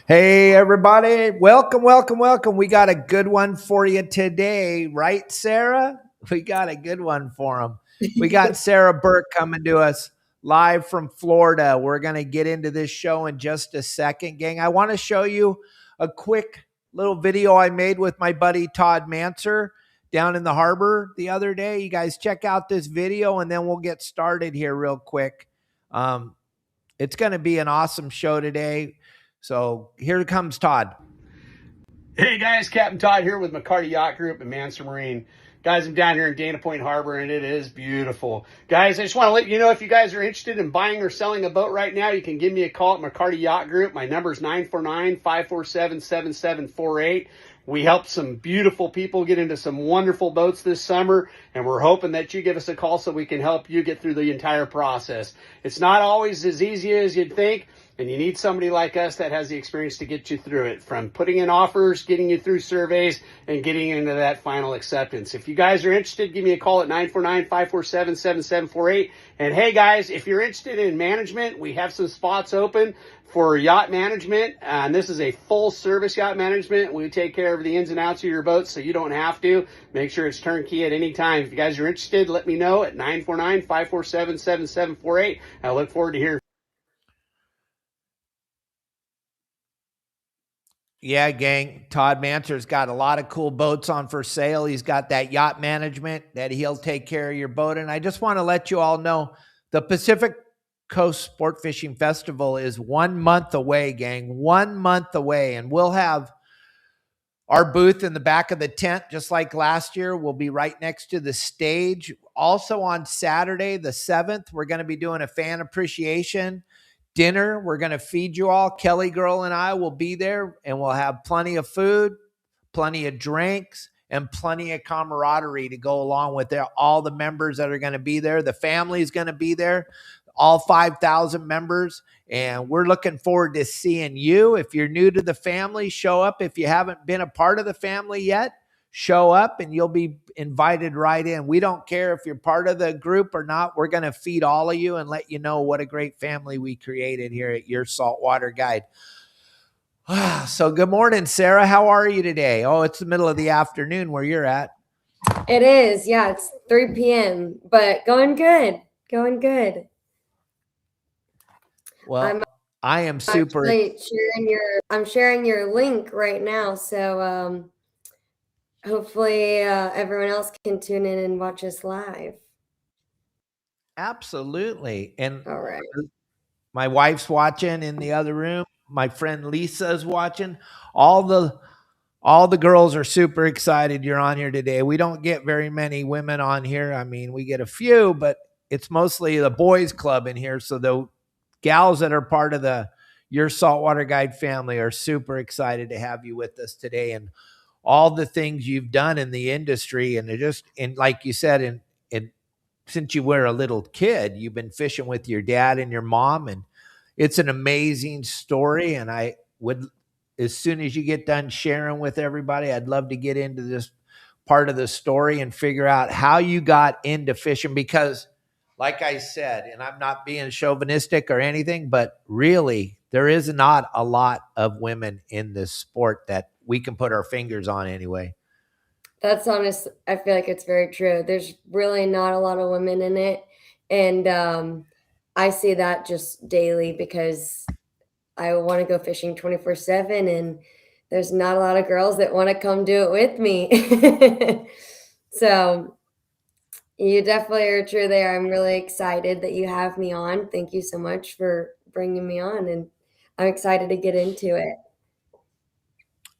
Hey, everybody. Welcome, welcome, welcome. We got a good one for you today, right, Sara? We got a good one for them. We got Sara Burk coming to us live from Florida. We're going to get into this show in just a second, gang. I want to show you a quick little video I made with my buddy Todd Manser down in the harbor the other day. You guys check out this video, and then we'll get started here real quick. It's going to be an awesome show today. So here comes Todd. Hey guys, Captain Todd here with McCarty Yacht Group and Manser Marine. Guys, I'm down here in Dana Point Harbor and it is beautiful. Guys, I just want to let you know if you guys are interested in buying or selling a boat right now, you can give me a call at McCarty Yacht Group. My number is 949-547-7748. We helped some beautiful people get into some wonderful boats this summer, and we're hoping that you give us a call so we can help you get through the entire process. It's not always as easy as you'd think, and you need somebody like us that has the experience to get you through it, from putting in offers, getting you through surveys, and getting into that final acceptance. If you guys are interested, give me a call at 949-547-7748. And hey guys, if you're interested in management, we have some spots open for yacht management, and this is a full service yacht management. We take care of the ins and outs of your boat so you don't have to. Make sure it's turnkey at any time. If you guys are interested, let me know at 949-547-7748. I look forward to hearing. Yeah, gang. Todd Manser's got a lot of cool boats on for sale. He's got that yacht management that he'll take care of your boat. And I just want to let you all know the Pacific Coast Sport Fishing Festival is 1 month away, gang. 1 month away. And we'll have our booth in the back of the tent, just like last year. We'll be right next to the stage. Also on Saturday, the 7th, we're going to be doing a fan appreciation dinner. We're going to feed you all. Kelly Girl and I will be there, and we'll have plenty of food, plenty of drinks, and plenty of camaraderie to go along with all the members that are going to be there. The family is going to be there, all 5,000 members, and we're looking forward to seeing you. If you're new to the family, show up. If you haven't been a part of the family yet, show up and you'll be invited right in. We don't care if you're part of the group or not. We're going to feed all of you and let you know what a great family we created here at Your Saltwater Guide. So good morning, Sara. How are you today? Oh, it's the middle of the afternoon where you're at. It is. Yeah, it's 3 p.m., but going good. Going good. Well, I am super. I'm sharing your link right now. So, hopefully everyone else can tune in and watch us live. Absolutely. And all right, my wife's watching in the other room. My friend Lisa is watching. All the girls are super excited you're on here today. We don't get very many women on here. I mean, we get a few, but it's mostly the boys club in here. So the gals that are part of the Your Saltwater Guide family are super excited to have you with us today, and all the things you've done in the industry. And like you said, since you were a little kid, you've been fishing with your dad and your mom, and it's an amazing story. And I would, as soon as you get done sharing with everybody, I'd love to get into this part of the story and figure out how you got into fishing, because like I said, and I'm not being chauvinistic or anything, but really there is not a lot of women in this sport that we can put our fingers on anyway. That's honest. I feel like it's very true. There's really not a lot of women in it. And I see that just daily because I want to go fishing 24/7, and there's not a lot of girls that want to come do it with me. So you definitely are true there. I'm really excited that you have me on. Thank you so much for bringing me on, and I'm excited to get into it.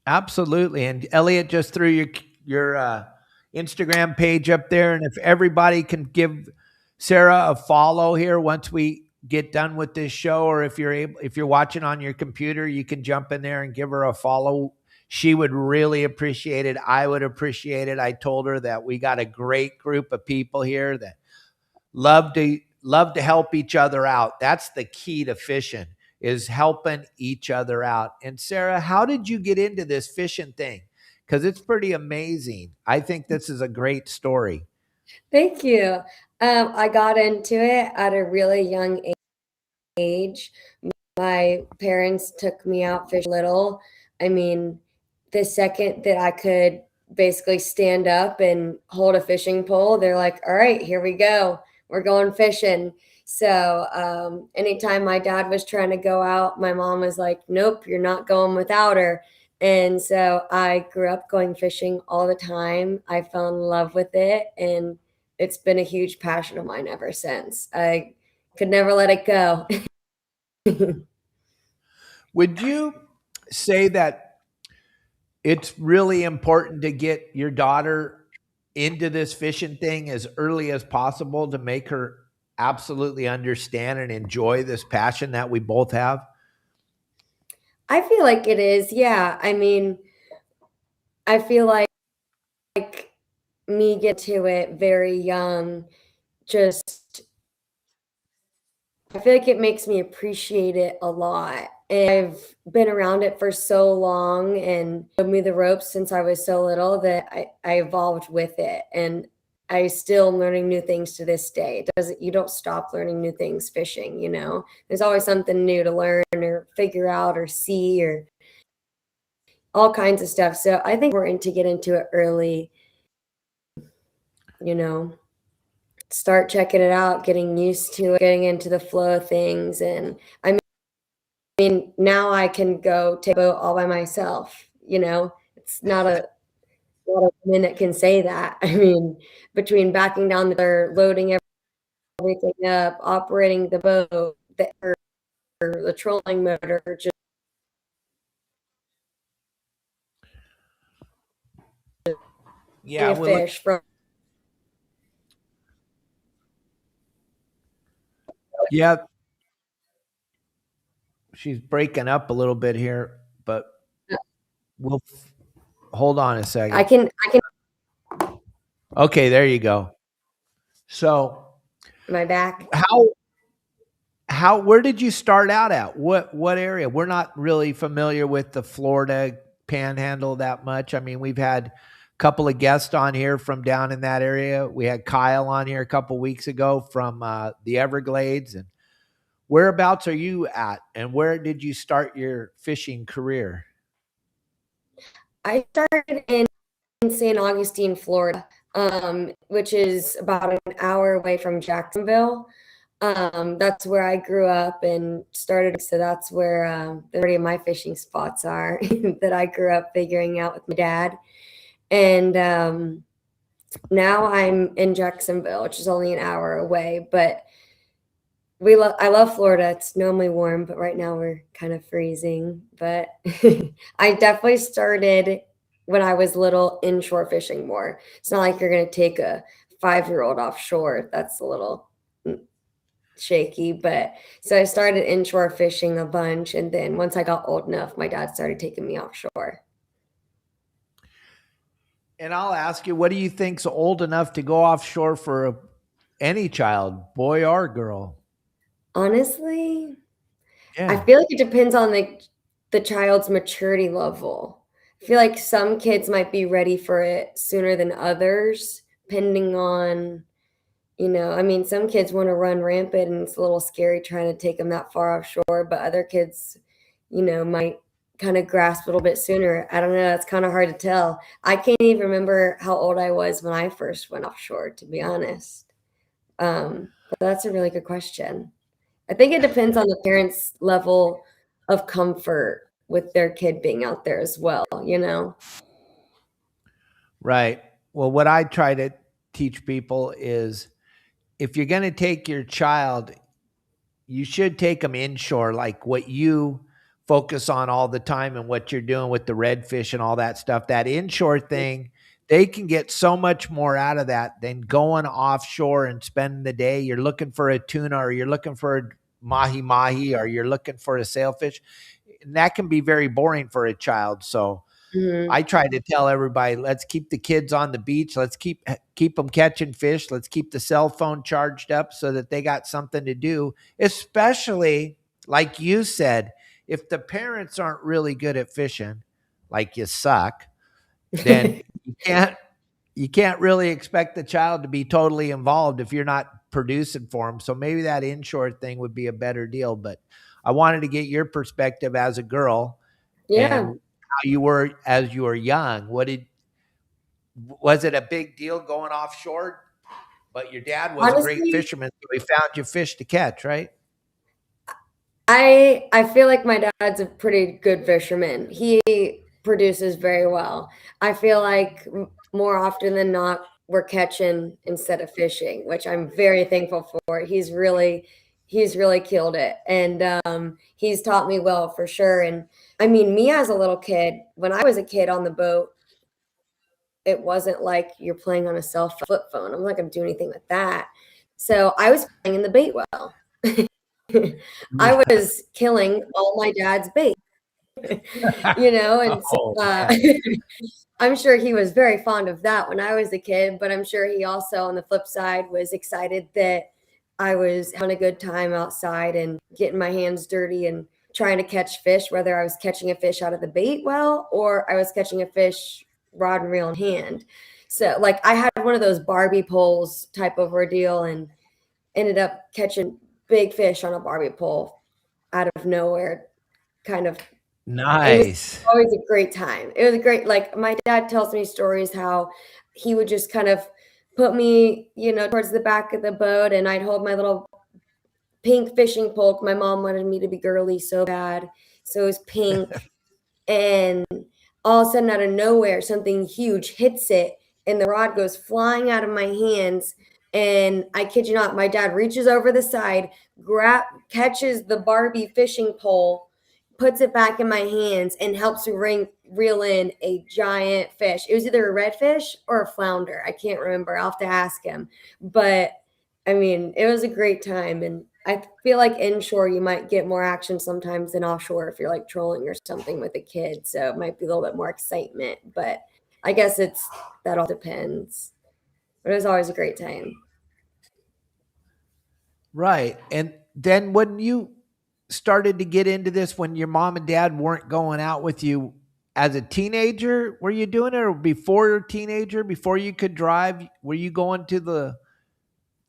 Absolutely. And Elliot just threw your Instagram page up there. And if everybody can give Sara a follow here once we get done with this show, or if you're watching on your computer, you can jump in there and give her a follow. She would really appreciate it. I would appreciate it. I told her that we got a great group of people here that love to help each other out. That's the key to fishing, is helping each other out. And Sara, how did you get into this fishing thing? Because it's pretty amazing. I think this is a great story. Thank you. I got into it at a really young age. my parents took me out fishing little, I mean, the second that I could basically stand up and hold a fishing pole, they're like, all right, here we go. We're going fishing. So anytime my dad was trying to go out, my mom was like, nope, you're not going without her. And so I grew up going fishing all the time. I fell in love with it, and it's been a huge passion of mine ever since. I could never let it go. Would you say that it's really important to get your daughter into this fishing thing as early as possible to make her absolutely understand and enjoy this passion that we both have? I feel like it is. Yeah. I mean, I feel like me get to it very young, just I feel like it makes me appreciate it a lot. And I've been around it for so long and showed me the ropes since I was so little that I evolved with it. And I still am learning new things to this day. You don't stop learning new things fishing, you know? There's always something new to learn or figure out or see or all kinds of stuff. So I think we're in to get into it early, you know, start checking it out, getting used to it, getting into the flow of things. And I mean, now I can go take a boat all by myself, you know, it's not a woman that can say that. I mean, between backing down the loading everything up, operating the boat, the trolling motor, just Yeah, a fish from. Yeah, she's breaking up a little bit here, but we'll hold on a second. I can. Okay, there you go. So, Am I back? where did you start out at? What area? We're not really familiar with the Florida Panhandle that much. I mean, we've had a couple of guests on here from down in that area. We had Kyle on here a couple weeks ago from the Everglades. And whereabouts are you at? And where did you start your fishing career? I started in St. Augustine, Florida, which is about an hour away from Jacksonville. That's where I grew up and started. So that's where the majority of my fishing spots are that I grew up figuring out with my dad. And now I'm in Jacksonville, which is only an hour away. But I love Florida. It's normally warm, but right now we're kind of freezing. But I definitely started when I was little inshore fishing more. It's not like you're going to take a 5-year-old offshore. That's a little shaky. But so I started inshore fishing a bunch. And then once I got old enough, my dad started taking me offshore. And I'll ask you, what do you think's old enough to go offshore for any child, boy or girl? Honestly, Yeah. I feel like it depends on the child's maturity level. I feel like some kids might be ready for it sooner than others, depending on, you know, I mean, some kids want to run rampant and it's a little scary trying to take them that far offshore, but other kids, you know, might kind of grasp a little bit sooner. I don't know. It's kind of hard to tell. I can't even remember how old I was when I first went offshore, to be honest. But that's a really good question. I think it depends on the parents' level of comfort with their kid being out there as well, you know? Right. Well, what I try to teach people is if you're going to take your child, you should take them inshore, like what you focus on all the time and what you're doing with the redfish and all that stuff. That inshore thing, they can get so much more out of that than going offshore and spending the day. You're looking for a tuna or you're looking for a mahi or you're looking for a sailfish. And that can be very boring for a child. So I try to tell everybody, let's keep the kids on the beach. Let's keep them catching fish. Let's keep the cell phone charged up so that they got something to do, especially like you said, if the parents aren't really good at fishing, like you suck, then you can't really expect the child to be totally involved if you're not producing for them. So maybe that inshore thing would be a better deal. But I wanted to get your perspective as a girl Yeah. and how you were as you were young. Was it a big deal going offshore? But your dad was a great Honestly, fisherman, so he found you fish to catch, right? I feel like my dad's a pretty good fisherman. He produces very well. I feel like more often than not, we're catching instead of fishing, which I'm very thankful for. He's really killed it, and he's taught me well for sure. And I mean, me as a little kid, when I was a kid on the boat, it wasn't like you're playing on a cell phone, flip phone. I'm not going to do anything with that. So I was playing in the bait well. I was killing all my dad's bait, and so, Oh, man. I'm sure he was very fond of that when I was a kid, but I'm sure he also, on the flip side, was excited that I was having a good time outside and getting my hands dirty and trying to catch fish, whether I was catching a fish out of the bait well or I was catching a fish rod and reel in hand. So, like, I had one of those Barbie poles type of ordeal and ended up catching big fish on a Barbie pole out of nowhere. Kind of, it was Nice. always a great time. It was a great, like, my dad tells me stories how he would just kind of put me, towards the back of the boat, and I'd hold my little pink fishing pole. My mom wanted me to be girly so bad, so it was pink. And all of a sudden, out of nowhere, something huge hits it, and the rod goes flying out of my hands. And I kid you not, my dad reaches over the side, catches the Barbie fishing pole, puts it back in my hands, and helps reel in a giant fish. It was either a redfish or a flounder. I can't remember. I'll have to ask him. But I mean, it was a great time. And I feel like inshore you might get more action sometimes than offshore if you're like trolling or something with a kid. So it might be a little bit more excitement. But I guess that all depends. But it was always a great time. Right. And then when you started to get into this, when your mom and dad weren't going out with you as a teenager, were you doing it, or before you're a teenager, before you could drive, were you going to the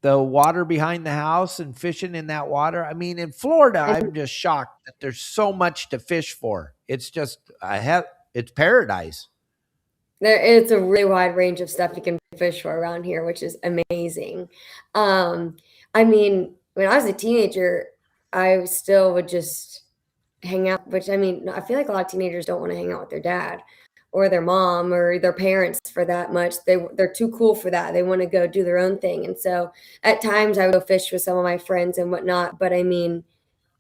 water behind the house and fishing in that water? I mean, in Florida, I'm just shocked that there's so much to fish for. It's just it's paradise. It's a really wide range of stuff you can fish for around here, which is amazing. I mean, when I was a teenager, I still would just hang out, which I mean, I feel like a lot of teenagers don't want to hang out with their dad or their mom or their parents for that much. They're too cool for that. They want to go do their own thing. And so at times I would go fish with some of my friends and whatnot. But I mean,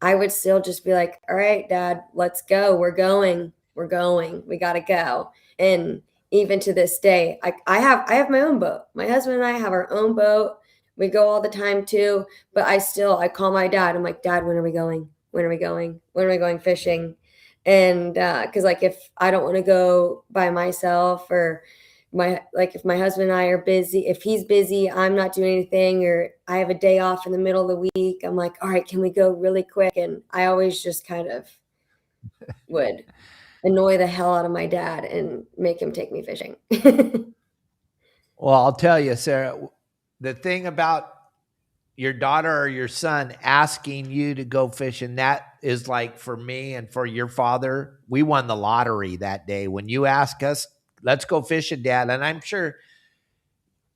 I would still just be like, all right, dad, let's go. We're going. We got to go. And even to this day, I have my own boat. My husband and I have our own boat. We go all the time too. But I call my dad. I'm like, Dad, when are we going? When are we going? When are we going fishing? And because like if I don't want to go by myself, or if my husband and I are busy, if he's busy, I'm not doing anything, or I have a day off in the middle of the week, I'm like, all right, can we go really quick? And I always just kind of would annoy the hell out of my dad and make him take me fishing. Well, I'll tell you, Sarah, the thing about your daughter or your son asking you to go fishing, that is like for me and for your father, we won the lottery that day. When you ask us, let's go fishing, Dad. And I'm sure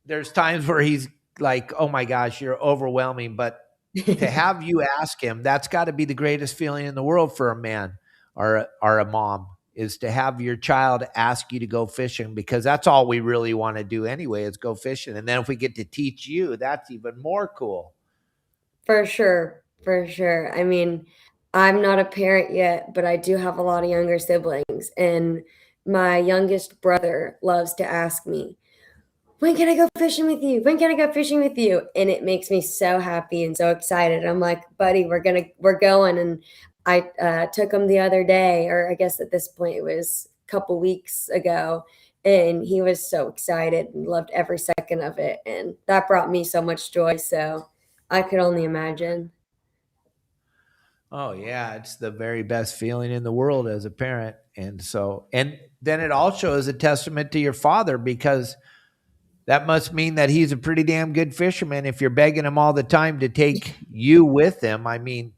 there's times where he's like, oh my gosh, you're overwhelming. But to have you ask him, that's got to be the greatest feeling in the world for a man or a mom, is to have your child ask you to go fishing, because that's all we really want to do anyway, is go fishing. And then if we get to teach you, that's even more cool. For sure. For sure. I mean, I'm not a parent yet, but I do have a lot of younger siblings. And my youngest brother loves to ask me, when can I go fishing with you? When can I go fishing with you? And it makes me so happy and so excited. I'm like, buddy, we're going. And I took him the other day, or I guess at this point it was a couple weeks ago, and he was so excited and loved every second of it. And that brought me so much joy. So I could only imagine. Oh yeah, it's the very best feeling in the world as a parent. And then it also is a testament to your father, because that must mean that he's a pretty damn good fisherman if you're begging him all the time to take you with him. I mean,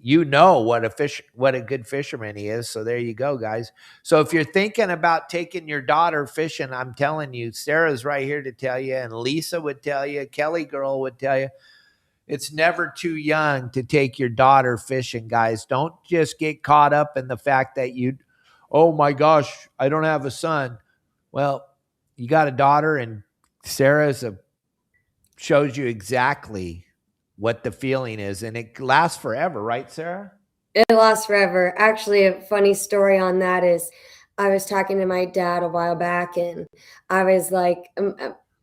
you know what a good fisherman he is. So there you go, guys. So if you're thinking about taking your daughter fishing, I'm telling you, Sarah's right here to tell you, and Lisa would tell you, Kelly girl would tell you, it's never too young to take your daughter fishing, guys. Don't just get caught up in the fact that oh my gosh, I don't have a son. Well, you got a daughter, and Sarah's shows you exactly what the feeling is, and it lasts forever, right, Sarah? It lasts forever. Actually, a funny story on that is I was talking to my dad a while back, and I was like,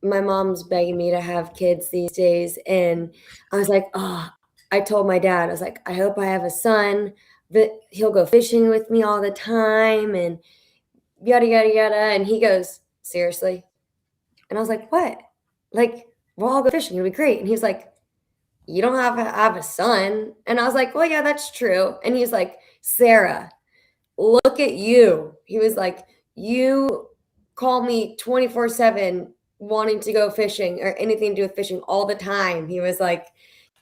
my mom's begging me to have kids these days. And I was like, oh, I told my dad, I was like, I hope I have a son that he'll go fishing with me all the time and yada, yada, yada. And he goes, seriously? And I was like, what? Like, we'll all go fishing. It'll be great. And he's like, you don't have a son. And I was like, well, yeah, that's true. And he's like, Sarah, look at you. He was like, you call me 24/7 wanting to go fishing or anything to do with fishing all the time. He was like,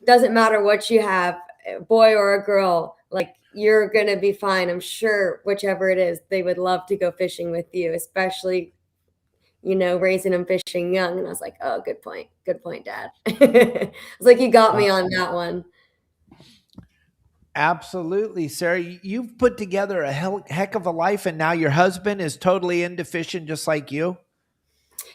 doesn't matter what you have, a boy or a girl, like you're going to be fine. I'm sure whichever it is, they would love to go fishing with you, especially, raising them fishing young. And I was like, oh, good point. Good point, Dad. I was like, you got me on that one. Absolutely, Sarah. You've put together a heck of a life, and now your husband is totally into fishing just like you.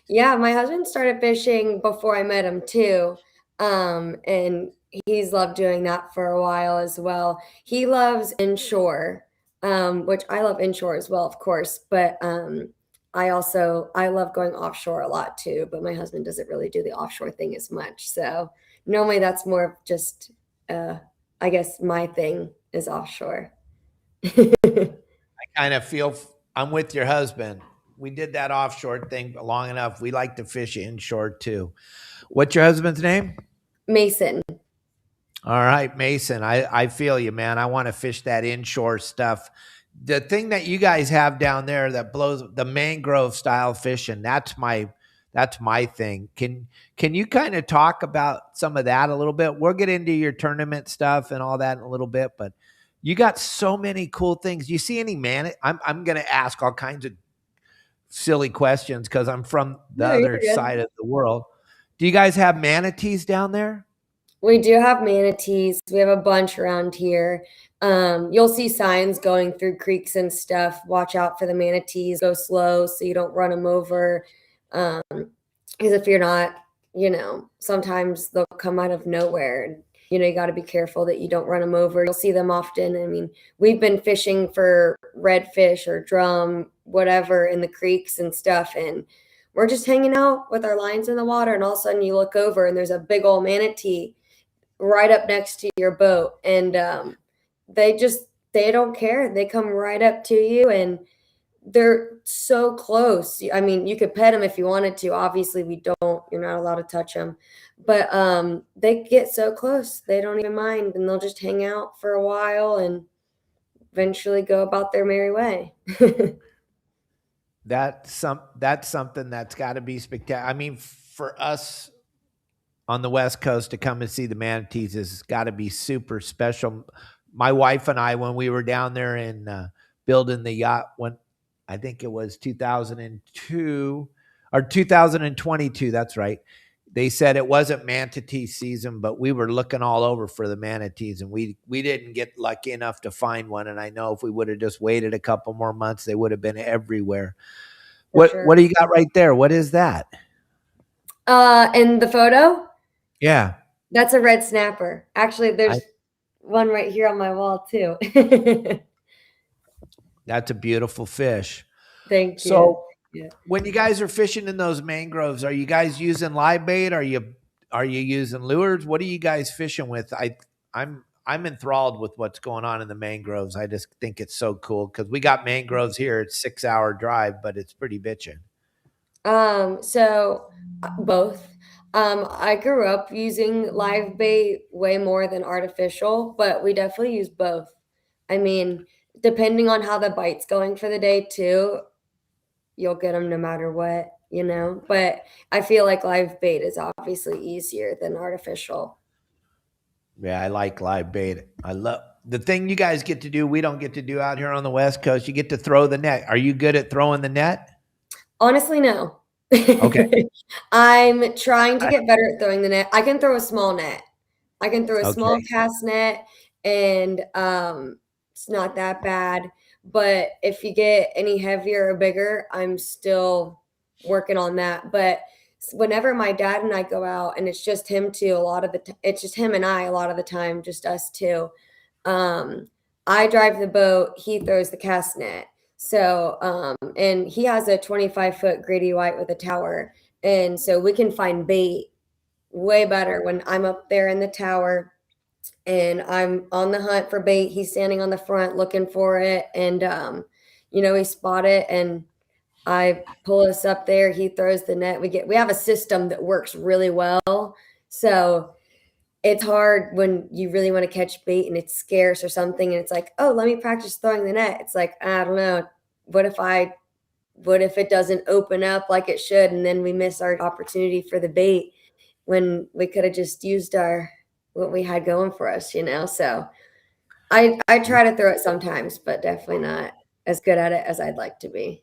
Yeah, my husband started fishing before I met him too. And he's loved doing that for a while as well. He loves inshore, which I love inshore as well, of course. But I love going offshore a lot too, but my husband doesn't really do the offshore thing as much. So normally that's more of just, I guess my thing is offshore. I kind of feel I'm with your husband. We did that offshore thing long enough. We like to fish inshore too. What's your husband's name? Mason. All right, Mason. I feel you, man. I want to fish that inshore stuff. The thing that you guys have down there that blows the mangrove style fishing, that's my thing. Can you kind of talk about some of that a little bit? We'll get into your tournament stuff and all that in a little bit, but you got so many cool things. You see any I'm going to ask all kinds of silly questions because I'm from the other side of the world. Do you guys have manatees down there? We do have manatees. We have a bunch around here. You'll see signs going through creeks and stuff. Watch out for the manatees. Go slow so you don't run them over. Because if you're not, sometimes they'll come out of nowhere. And, you got to be careful that you don't run them over. You'll see them often. I mean, we've been fishing for redfish or drum, whatever, in the creeks and stuff. And we're just hanging out with our lines in the water. And all of a sudden you look over and there's a big old manatee right up next to your boat. And they don't care. They come right up to you and they're so close. I mean, you could pet them if you wanted to. Obviously we don't. You're not allowed to touch them. But they get so close. They don't even mind. And they'll just hang out for a while and eventually go about their merry way. That's something that's got to be spectacular. I mean, for us on the West Coast to come and see the manatees has got to be super special. My wife and I, when we were down there in building the yacht, when I think it was 2002 or 2022, that's right. They said it wasn't manatee season, but we were looking all over for the manatees, and we didn't get lucky enough to find one. And I know if we would have just waited a couple more months, they would have been everywhere. What do you got right there? What is that? In the photo? Yeah. That's a red snapper. Actually, there's one right here on my wall too. That's a beautiful fish. Thank you. So when you guys are fishing in those mangroves, are you guys using live bait? Are you using lures? What are you guys fishing with? I'm enthralled with what's going on in the mangroves. I just think it's so cool because we got mangroves here. It's 6-hour drive, but it's pretty bitchin'. So both. I grew up using live bait way more than artificial, but we definitely use both. I mean, depending on how the bite's going for the day too, you'll get them no matter what, but I feel like live bait is obviously easier than artificial. Yeah, I like live bait. I the thing you guys get to do, we don't get to do out here on the West Coast. You get to throw the net. Are you good at throwing the net? Honestly, no. Okay. I'm trying to get better at throwing the net. I can throw a small net. I can throw a small Okay. cast net, and it's not that bad. But if you get any heavier or bigger, I'm still working on that. But whenever my dad and I go out, and it's just him too, a lot of the it's just him and I a lot of the time, just us two. I drive the boat, he throws the cast net. So, and he has a 25-foot Grady White with a tower. And so we can find bait way better when I'm up there in the tower and I'm on the hunt for bait. He's standing on the front looking for it. And, we spot it and I pull us up there. He throws the net. We have a system that works really well. So it's hard when you really want to catch bait and it's scarce or something. And it's like, oh, let me practice throwing the net. It's like, I don't know. What if it doesn't open up like it should? And then we miss our opportunity for the bait when we could have just used what we had going for us, So I try to throw it sometimes, but definitely not as good at it as I'd like to be.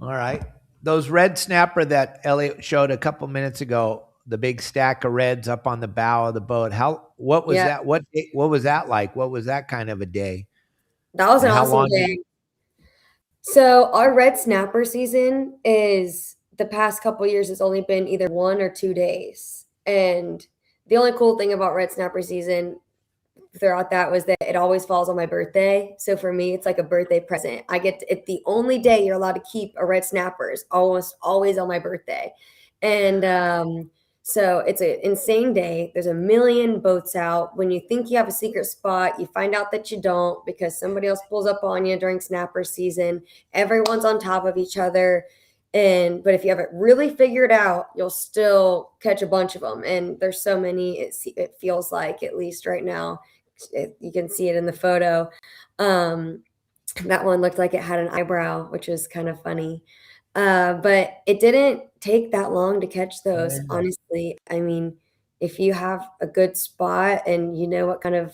All right. Those red snapper that Elliot showed a couple minutes ago, the big stack of reds up on the bow of the boat. What was that? What was that like? What was that kind of a day? That was an awesome day. So our red snapper season is the past couple of years, it's only been either 1 or 2 days. And the only cool thing about red snapper season throughout that was that it always falls on my birthday. So for me, it's like a birthday present. It's the only day you're allowed to keep a red snapper is almost always on my birthday. And so it's an insane day. There's a million boats out. When you think you have a secret spot, you find out that you don't because somebody else pulls up on you during snapper season. Everyone's on top of each other. But if you have it really figured out, you'll still catch a bunch of them. And there's so many, it feels like, at least right now, you can see it in the photo. That one looked like it had an eyebrow, which was kind of funny. But it didn't take that long to catch those, honestly. I mean, if you have a good spot and you know what kind of,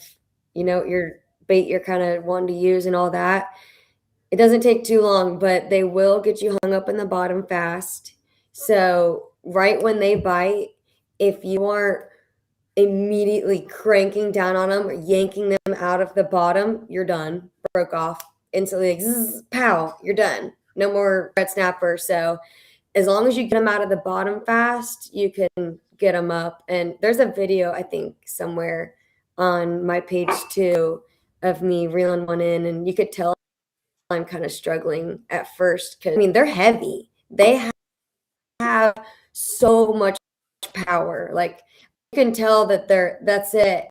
your bait you're kind of wanting to use and all that, it doesn't take too long, but they will get you hung up in the bottom fast. So right when they bite, if you aren't immediately cranking down on them or yanking them out of the bottom, you're done. Broke off instantly, like, zzz, pow, you're done. No more red snapper. So as long as you get them out of the bottom fast, you can get them up. And there's a video, I think, somewhere on my page too of me reeling one in, and you could tell I'm kind of struggling at first because, I mean, they're heavy. They have so much power. Like, you can tell that that's it.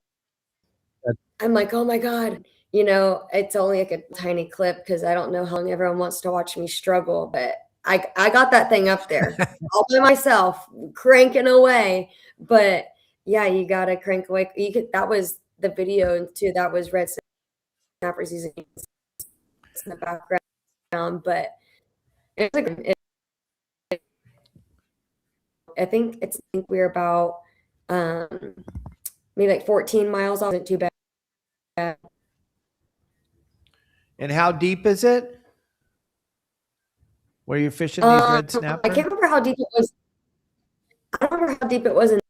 I'm like, oh my God. It's only like a tiny clip because I don't know how long everyone wants to watch me struggle, but I got that thing up there all by myself, cranking away. But yeah, you got to crank away. That was the video too. That was red snapper season in the background, but I think we're about maybe like 14 miles off. Isn't too bad. And how deep is it? Where you're fishing these red snapper? I can't remember how deep it was. I don't remember how deep it was in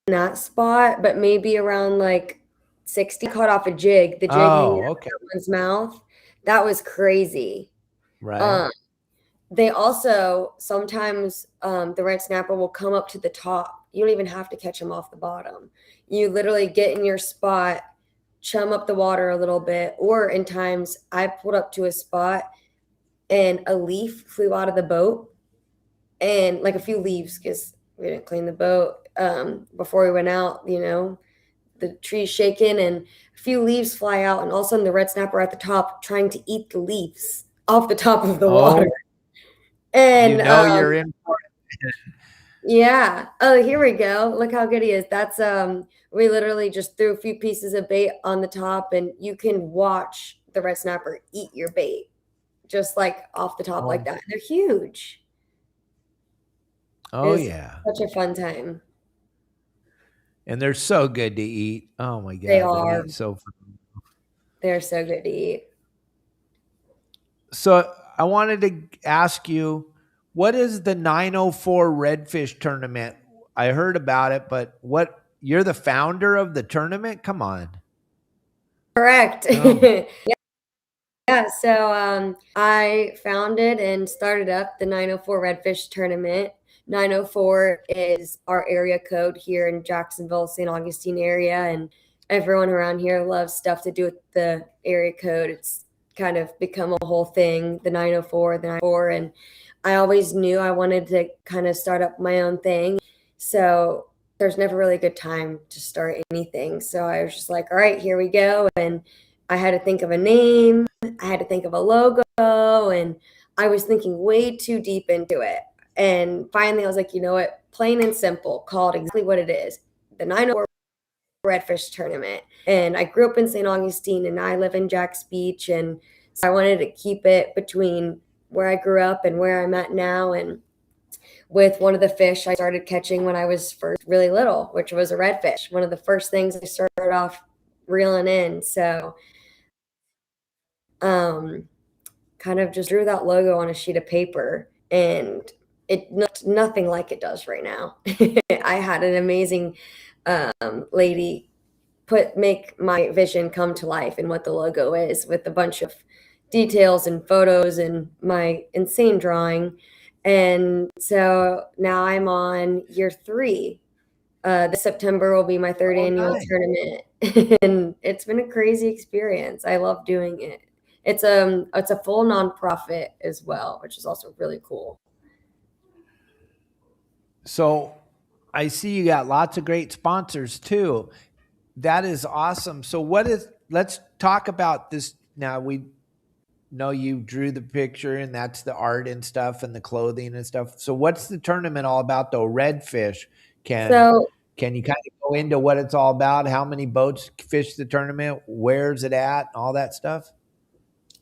that spot, but maybe around like 60. Caught off a jig. The jig hanging out of someone's mouth. That was crazy. Right. They also sometimes the red snapper will come up to the top. You don't even have to catch them off the bottom. You literally get in your spot, chum up the water a little bit, or in times I pulled up to a spot and a leaf flew out of the boat, and like a few leaves because we didn't clean the boat before we went out. The tree's shaking and a few leaves fly out, and all of a sudden the red snapper at the top trying to eat the leaves off the top of the water. And you're in for it. Yeah. Oh, here we go. Look how good he is. That's we literally just threw a few pieces of bait on the top, and you can watch the red snapper eat your bait just like off the top like that. And they're huge. Oh yeah. Such a fun time. And they're so good to eat. Oh my God. They are. So fun. They're so good to eat. So I wanted to ask you, what is the 904 Redfish tournament? I heard about it, but you're the founder of the tournament? Come on. Correct. Oh. Yeah, so I founded and started up the 904 Redfish tournament. 904 is our area code here in Jacksonville, St. Augustine area, and everyone around here loves stuff to do with the area code. It's kind of become a whole thing, the 904, the 904, and I always knew I wanted to kind of start up my own thing. So there's never really a good time to start anything. So I was just like, all right, here we go. And I had to think of a name. I had to think of a logo, and I was thinking way too deep into it. And finally, I was like, you know what? Plain and simple, called exactly what it is, the 904 Redfish tournament. And I grew up in St. Augustine, and I live in Jax Beach, and so I wanted to keep it between where I grew up and where I'm at now. And with one of the fish I started catching when I was first really little, which was a redfish, one of the first things I started off reeling in. So kind of just drew that logo on a sheet of paper, and it looked nothing like it does right now. I had an amazing lady make my vision come to life and what the logo is, with a bunch of details and photos and my insane drawing. And so now I'm on year 3. This September will be my 3rd annual Nice. tournament, and it's been a crazy experience. I love doing it. It's a full nonprofit as well, which is also really cool. So I see you got lots of great sponsors too. That is awesome. So let's talk about this now. We know you drew the picture, and that's the art and stuff and the clothing and stuff. So what's the tournament all about though? Redfish. Can you kind of go into what it's all about? How many boats fish the tournament? Where's it at? All that stuff?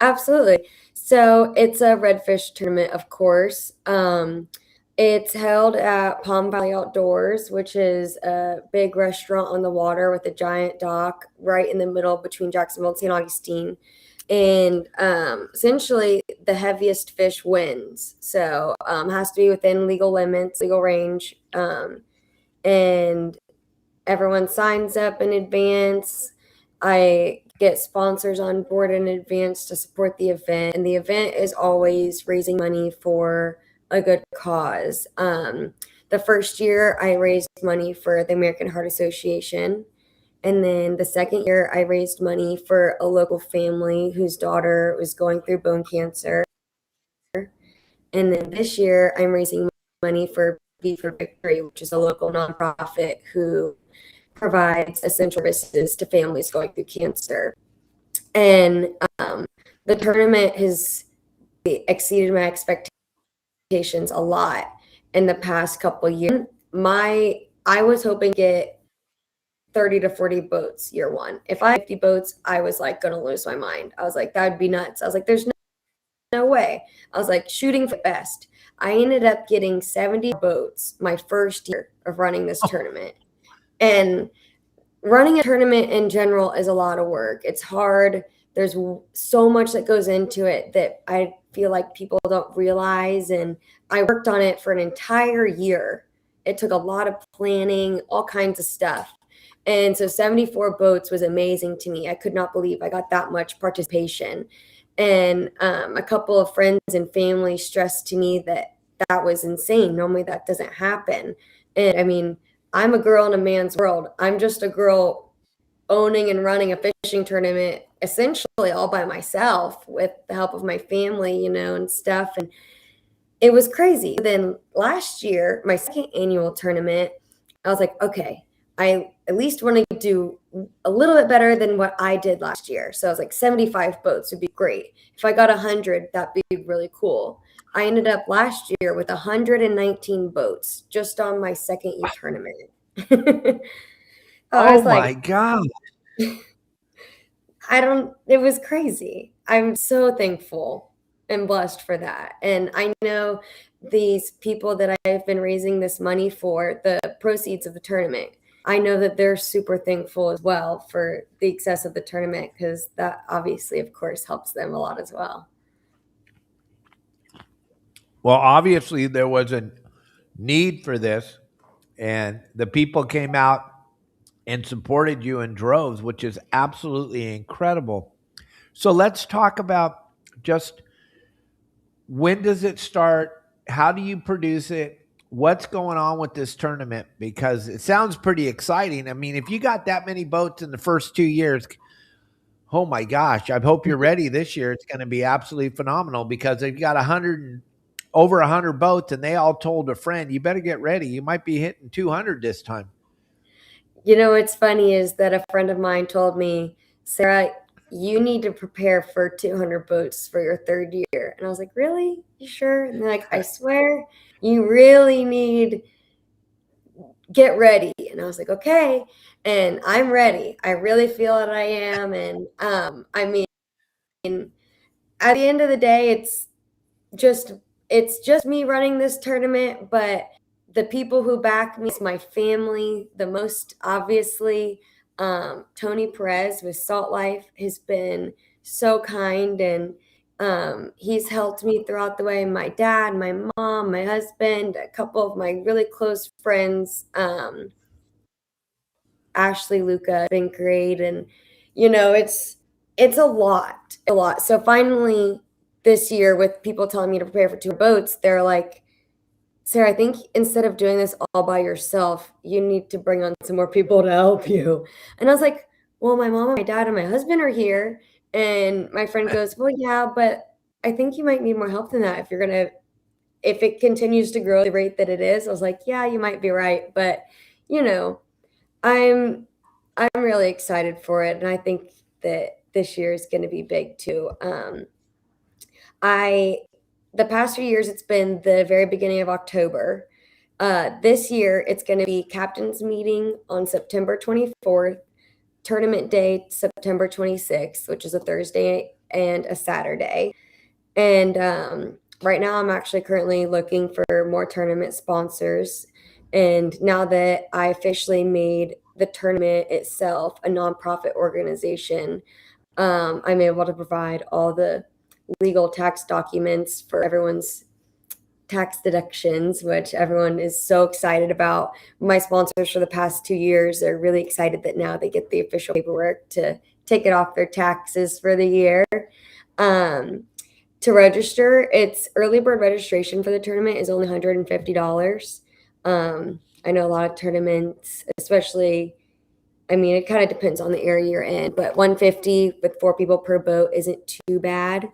Absolutely. So it's a redfish tournament, of course. It's held at Palm Valley Outdoors, which is a big restaurant on the water with a giant dock right in the middle between Jacksonville and St. Augustine. And essentially, the heaviest fish wins. So has to be within legal limits, legal range. And everyone signs up in advance. I get sponsors on board in advance to support the event. And the event is always raising money for a good cause. The first year, I raised money for the American Heart Association. And then the second year, I raised money for a local family whose daughter was going through bone cancer. And then this year, I'm raising money for Be for Victory, which is a local nonprofit who provides essential services to families going through cancer. And the tournament has exceeded my expectations a lot in the past couple of years. I was hoping to get 30 to 40 boats year 1. If I had 50 boats, I was like going to lose my mind. I was like, that would be nuts. I was like, there's no way. I was like shooting for the best. I ended up getting 70 boats my first year of running this tournament. And running a tournament in general is a lot of work. It's hard. There's so much that goes into it that I feel like people don't realize. And I worked on it for an entire year. It took a lot of planning, all kinds of stuff. And so 74 boats was amazing to me. I could not believe I got that much participation. And a couple of friends and family stressed to me that that was insane. Normally that doesn't happen. And I mean, I'm a girl in a man's world. I'm just a girl owning and running a fishing tournament essentially all by myself with the help of my family, and stuff. And it was crazy. Then last year, my second annual tournament, I was like, okay, I at least want to do a little bit better than what I did last year. So I was like, 75 boats would be great. If I got 100, that'd be really cool. I ended up last year with 119 boats just on my second year tournament. Oh my God. It was crazy. I'm so thankful and blessed for that. And I know these people that I've been raising this money for, the proceeds of the tournament I know that they're super thankful as well for the success of the tournament, because that obviously, of course, helps them a lot as well. Well, obviously there was a need for this, and the people came out and supported you in droves, which is absolutely incredible. So let's talk about just when does it start? How do you produce it? What's going on with this tournament? Because it sounds pretty exciting. I mean, if you got that many boats in the first 2 years, oh my gosh, I hope you're ready this year. It's going to be absolutely phenomenal, because if you got over 100 boats and they all told a friend, you better get ready. You might be hitting 200 this time. You know, what's funny is that a friend of mine told me, Sara, you need to prepare for 200 boats for your third year. And I was like, really? You sure? And they're like, I swear, you really need, get ready. And I was like, okay. And I'm ready. I really feel that I am. And I mean, at the end of the day, just it's just me running this tournament, but the people who back me is my family the most, obviously. Tony Perez with Salt Life has been so kind, and he's helped me throughout the way. My dad, my mom, my husband, a couple of my really close friends, Ashley, Luca, been great. And it's a lot. So finally this year, with people telling me to prepare for 2 boats, they're like, Sara, I think instead of doing this all by yourself, you need to bring on some more people to help you. And I was like, well, my mom and my dad and my husband are here. And my friend goes, well, yeah, but I think you might need more help than that if it continues to grow at the rate that it is. I was like, yeah, you might be right. But, you know, I'm I'm really excited for it, and I think that this year is going to be big too. I The past few years, it's been the very beginning of October. This year, it's going to be captain's meeting on September 24th, tournament day September 26th, which is a Thursday and a Saturday. And right now, I'm actually currently looking for more tournament sponsors. And now that I officially made the tournament itself a nonprofit organization, I'm able to provide all the legal tax documents for everyone's tax deductions, which everyone is so excited about. My sponsors for the past 2 years are really excited that now they get the official paperwork to take it off their taxes for the year. To register, it's early bird registration for the tournament is only $150. I know a lot of tournaments, especially, I mean, it kind of depends on the area you're in, but 150 with 4 people per boat isn't too bad.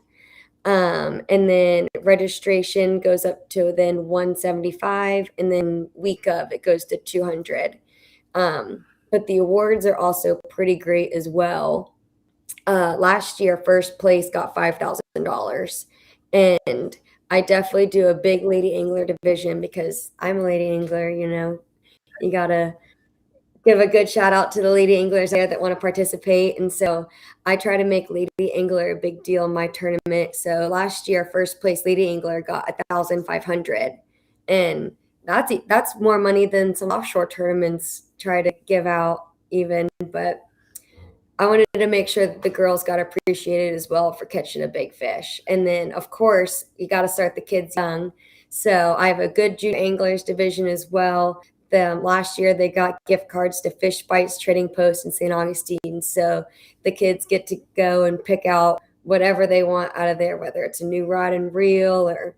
And then registration goes up to then 175, and then week of it goes to 200. But the awards are also pretty great as well. Last year, first place got $5,000, and I definitely do a big lady angler division because I'm a lady angler. You gotta give a good shout out to the lady anglers there that want to participate. And so I try to make lady angler a big deal in my tournament. So last year, first place lady angler got 1,500, and that's more money than some offshore tournaments try to give out even. But I wanted to make sure that the girls got appreciated as well for catching a big fish. And then, of course, you got to start the kids young. So I have a good junior anglers division as well. Last year, they got gift cards to Fish Bytes Trading Post in St. Augustine. So the kids get to go and pick out whatever they want out of there, whether it's a new rod and reel or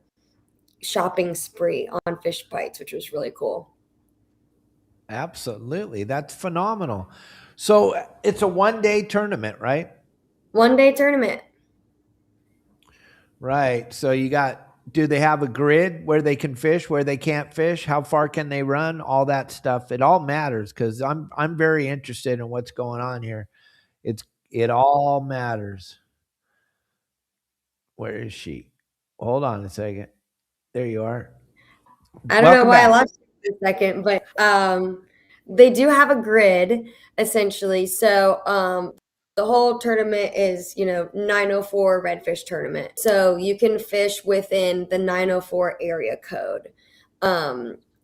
shopping spree on Fish Bytes, which was really cool. Absolutely. That's phenomenal. So it's a 1-day tournament, right? 1-day tournament. Right. So do they have a grid where they can fish, where they can't fish? How far can they run? All that stuff. It all matters, because I'm very interested in what's going on here. It all matters. Where is she? Hold on a second. There you are. I don't know why I lost you for a second, but they do have a grid essentially. So the whole tournament is 904 redfish tournament. So you can fish within the 904 area code.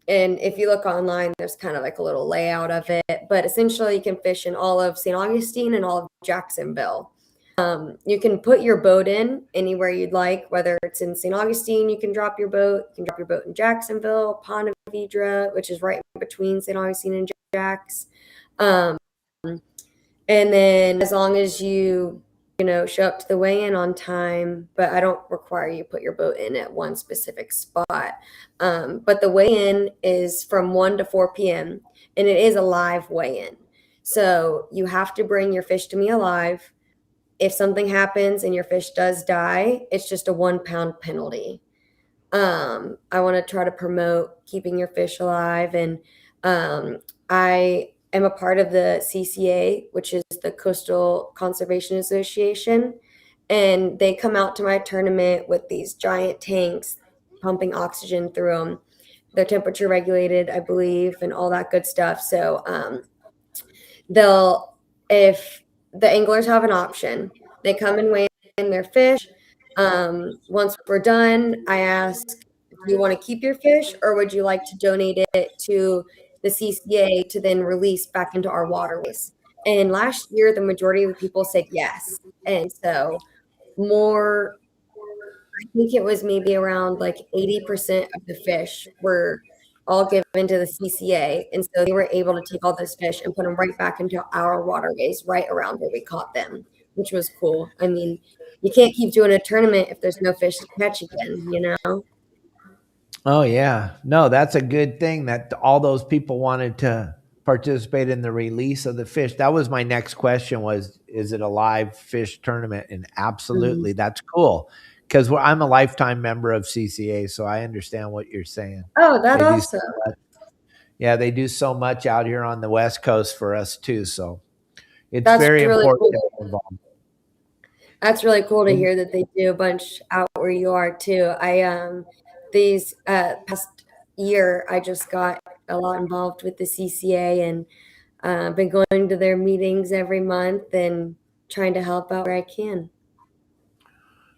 And if you look online, there's kind of like a little layout of it. But essentially, you can fish in all of St. Augustine and all of Jacksonville. You can put your boat in anywhere you'd like, whether it's in St. Augustine, you can drop your boat. You can drop your boat in Jacksonville, Ponte Vedra, which is right between St. Augustine and Jax. And then as long as you show up to the weigh-in on time, but I don't require you put your boat in at one specific spot. But the weigh-in is from 1 to 4 p.m. and it is a live weigh-in. So you have to bring your fish to me alive. If something happens and your fish does die, it's just a 1 pound penalty. I want to try to promote keeping your fish alive. And I am a part of the CCA, which is the Coastal Conservation Association. And they come out to my tournament with these giant tanks, pumping oxygen through them. They're temperature regulated, I believe, and all that good stuff. So if the anglers have an option, they come and weigh in their fish. Once we're done, I ask, do you want to keep your fish or would you like to donate it to the CCA to then release back into our waterways? And last year, the majority of the people said yes. And so I think it was maybe around like 80% of the fish were all given to the CCA. And so they were able to take all those fish and put them right back into our waterways right around where we caught them, which was cool. I mean, you can't keep doing a tournament if there's no fish to catch again, Oh yeah. No, that's a good thing that all those people wanted to participate in the release of the fish. That was my next question was, is it a live fish tournament? And absolutely, that's cool. Because I'm a lifetime member of CCA, so I understand what you're saying. Oh, that's They do awesome. so much. Yeah, they do so much out here on the West Coast for us too. So it's That's very really important to cool. be involved. That's really cool to And- hear that they do a bunch out where you are too. These past year, I just got a lot involved with the CCA and been going to their meetings every month and trying to help out where I can.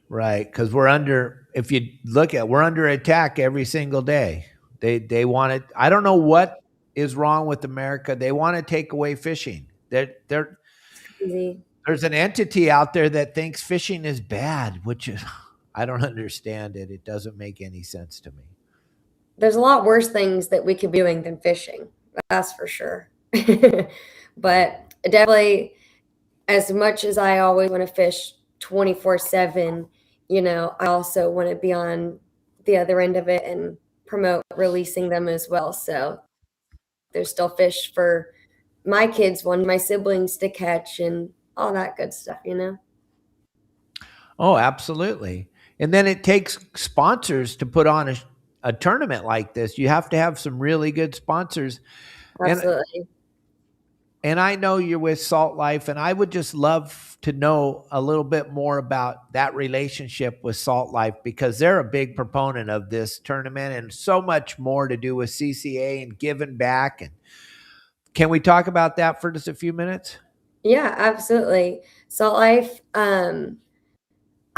Right, because we're under. If you look at, we're under attack every single day. They want it. I don't know what is wrong with America. They want to take away fishing. Easy. There's an entity out there that thinks fishing is bad, which is I don't understand it. It doesn't make any sense to me. There's a lot worse things that we could be doing than fishing. That's for sure. But definitely, as much as I always want to fish 24/7, I also want to be on the other end of it and promote releasing them as well. So there's still fish for my kids, my siblings to catch and all that good stuff. Oh, absolutely. And then it takes sponsors to put on a tournament like this. You have to have some really good sponsors. Absolutely. And I know you're with Salt Life, and I would just love to know a little bit more about that relationship with Salt Life because they're a big proponent of this tournament and so much more to do with CCA and giving back. And can we talk about that for just a few minutes? Yeah, absolutely. Salt Life,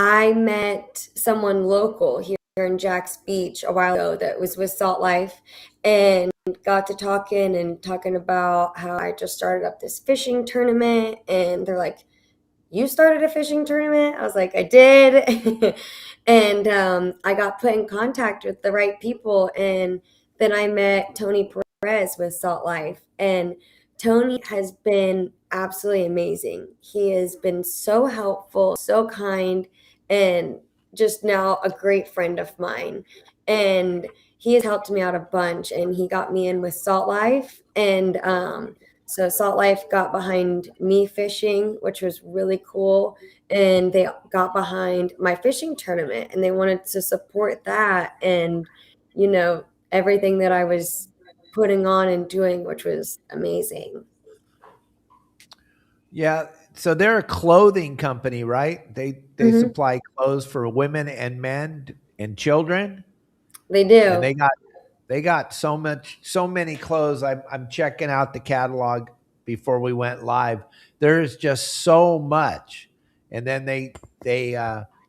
I met someone local here in Jax Beach a while ago that was with Salt Life and got to talking about how I just started up this fishing tournament. And they're like, you started a fishing tournament? I was like, I did. And I got put in contact with the right people. And then I met Tony Perez with Salt Life. And Tony has been absolutely amazing. He has been so helpful, so kind, and just now a great friend of mine. And he has helped me out a bunch, and he got me in with Salt Life. And so Salt Life got behind me fishing, which was really cool. And they got behind my fishing tournament, and they wanted to support that and, everything that I was putting on and doing, which was amazing. Yeah. So they're a clothing company, right? They Mhm. supply clothes for women and men and children. They And do. they got so many clothes. I'm checking out the catalog before we went live. There's just so much, and then they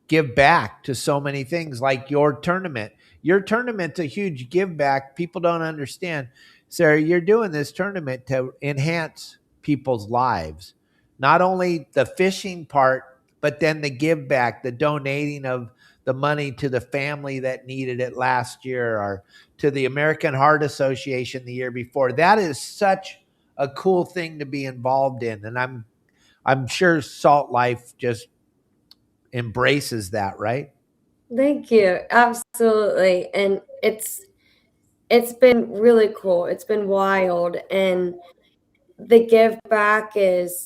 give back to so many things like your tournament. your tournament's a huge give back. People don't understand. Sara, you're doing this tournament to enhance people's lives. Not only the fishing part, but then the give back, the donating of the money to the family that needed it last year, or to the American Heart Association the year before. That is such a cool thing to be involved in. And I'm sure Salt Life just embraces that, right? Thank you. Absolutely. And it's been really cool. It's been wild. And the give back is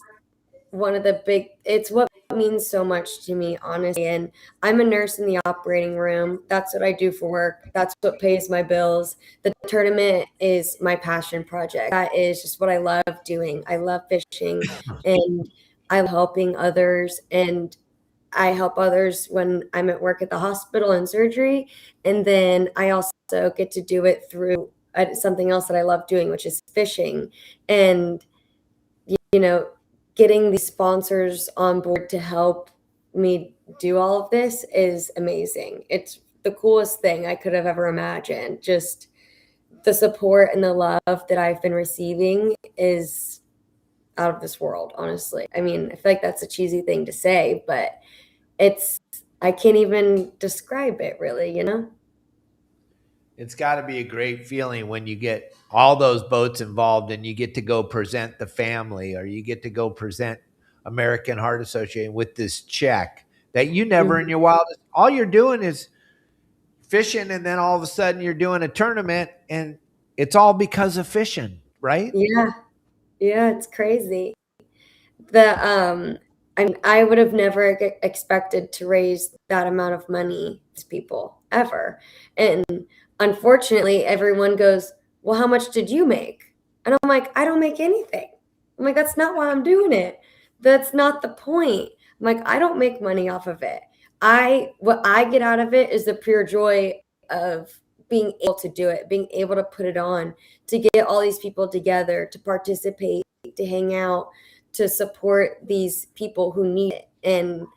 one of the big, it's what means so much to me, honestly. And I'm a nurse in the operating room. That's what I do for work. That's what pays my bills. The tournament is my passion project. That is just what I love doing. I love fishing and I love helping others. And I help others when I'm at work at the hospital and surgery. And then I also get to do it through something else that I love doing, which is fishing. And, you know, getting these sponsors on board to help me do all of this is amazing. It's the coolest thing I could have ever imagined. Just the support and the love that I've been receiving is out of this world, honestly. I mean, I feel like that's a cheesy thing to say, but I can't even describe it really, you know? It's got to be a great feeling when you get all those boats involved and you get to go present the family, or you get to go present American Heart Association with this check that you never in your wildest, all you're doing is fishing, and then all of a sudden you're doing a tournament, and it's all because of fishing, right? Yeah. Yeah, it's crazy. I would have never expected to raise that amount of money to people ever. And unfortunately, everyone goes, "Well, how much did you make?" And I'm like, "I don't make anything." I'm like, "That's not why I'm doing it. That's not the point." I'm like, "I don't make money off of it. What I get out of it is the pure joy of being able to do it, being able to put it on, to get all these people together, to participate, to hang out, to support these people who need it." And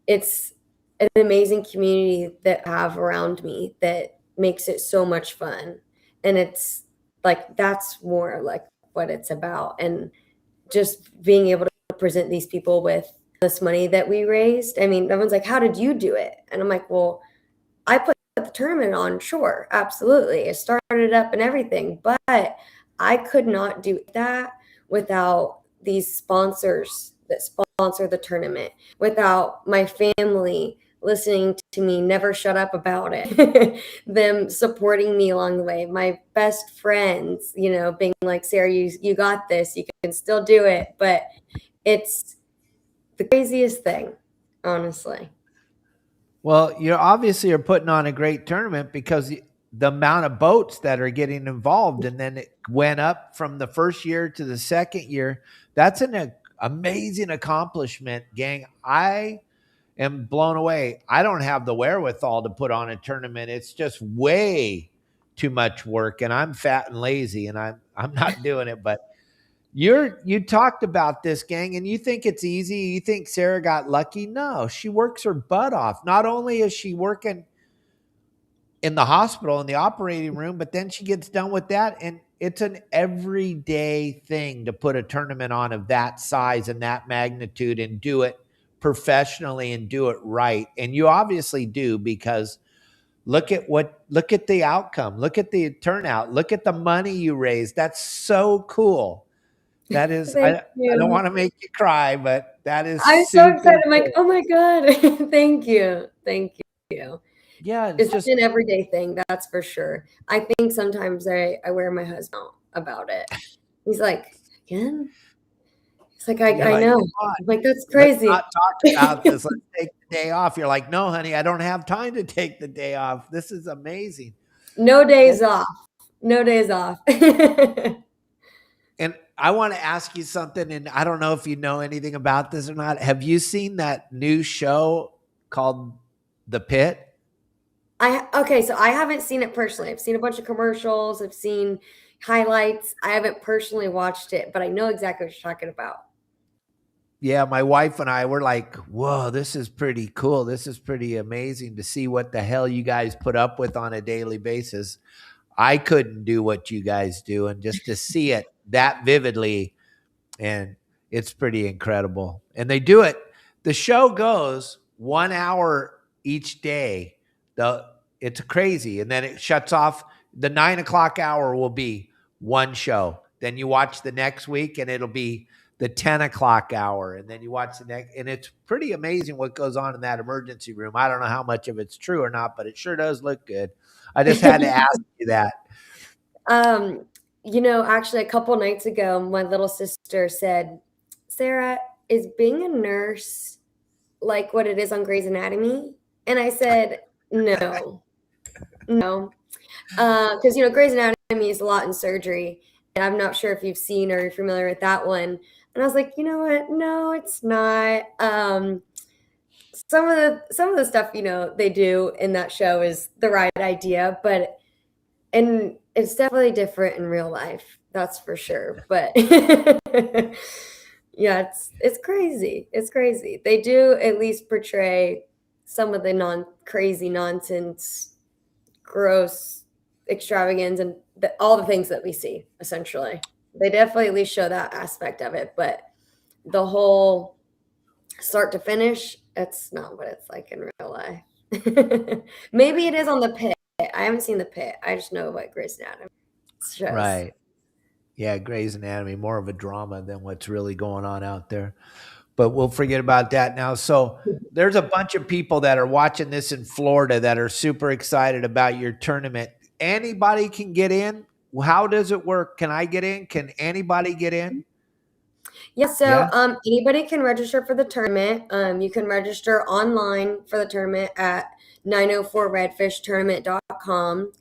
it's an amazing community that I have around me that makes it so much fun. And it's like, that's more like what it's about. And just being able to present these people with this money that we raised. I mean, everyone's like, "How did you do it?" And I'm like, "Well, I put the tournament on, sure, absolutely. I started it up and everything, but I could not do that without these sponsors that sponsor the tournament, without my family listening to me never shut up about it, them supporting me along the way, my best friends, being like, "Sara, you got this, you can still do it." But it's the craziest thing, honestly. Well, you obviously are putting on a great tournament because the amount of boats that are getting involved, and then it went up from the first year to the second year. That's an amazing accomplishment, gang. I am blown away. I don't have the wherewithal to put on a tournament. It's just way too much work, and I'm fat and lazy, and I'm not doing it. But you talked about this, gang, and you think it's easy. You think Sara got lucky? No, she works her butt off. Not only is she working in the hospital in the operating room, but then she gets done with that, and it's an everyday thing to put a tournament on of that size and that magnitude and do it professionally and do it right. And you obviously do, because look at the outcome, look at the turnout, look at the money you raised. That's so cool. That is, Thank I don't you. want to make you cry, but that is I'm so super excited. I'm like, cool. "Oh my God." Thank you. Thank you. Yeah, it's It's just an everyday thing, that's for sure. I think sometimes I wear my husband out about it. He's like, "Again?" He's like, you're I like, know." come on, I'm like, "That's let's crazy." not talk about this. Let's take the day off. You're like, no, honey, I don't have time to take the day off. This is amazing. No And days off. No days off. and I want to ask you something, and I don't know if you know anything about this or not. Have you seen that new show called The Pit? Okay, so I haven't seen it personally. I've seen a bunch of commercials, I've seen highlights. I haven't personally watched it, but I know exactly what you're talking about. Yeah, my wife and I were like, whoa, this is pretty cool. This is pretty amazing to see what the hell you guys put up with on a daily basis. I couldn't do what you guys do. And just to see it that vividly, and it's pretty incredible. And they do it. The show goes 1 hour each day. It's crazy. And then it shuts off. The 9 o'clock hour will be one show. Then you watch the next week and it'll be the 10 o'clock hour. And then you watch the next. And it's pretty amazing what goes on in that emergency room. I don't know how much of it's true or not, but it sure does look good. I just had to ask you that. Actually, a couple nights ago, my little sister said, Sara, is being a nurse like what it is on Grey's Anatomy? And I said, no. Because, Grey's Anatomy is a lot in surgery. And I'm not sure if you've seen or you're familiar with that one. And I was like, you know what? No, it's not. Some of the stuff, they do in that show is the right idea, and it's definitely different in real life. That's for sure. But yeah, it's crazy. It's crazy. They do at least portray some of the crazy nonsense, gross extravagance, and all the things that we see, essentially. They definitely at least show that aspect of it. But the whole start to finish, it's not what it's like in real life. Maybe it is on The Pit. I haven't seen The Pit. I just know what Grey's Anatomy shows. Right. Yeah, Grey's Anatomy, more of a drama than what's really going on out there. But we'll forget about that now. So there's a bunch of people that are watching this in Florida that are super excited about your tournament. Anybody can get in? How does it work? Can I get in? Can anybody get in? Yeah, so anybody can register for the tournament. You can register online for the tournament at 904redfishtournament.com.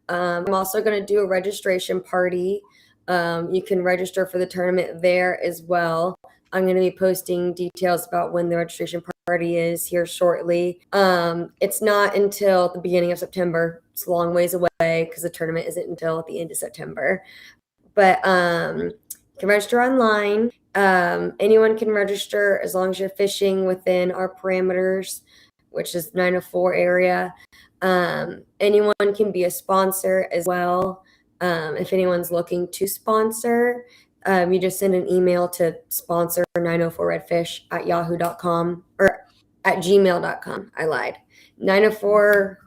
I'm also going to do a registration party. You can register for the tournament there as well. I'm going to be posting details about when the registration party is here shortly. It's not until the beginning of September. It's a long ways away because the tournament isn't until the end of September. But you can register online. Anyone can register as long as you're fishing within our parameters, which is 904 area. Anyone can be a sponsor as well. If anyone's looking to sponsor, you just send an email to sponsor 904redfish at yahoo.com or at gmail.com. I lied. 904.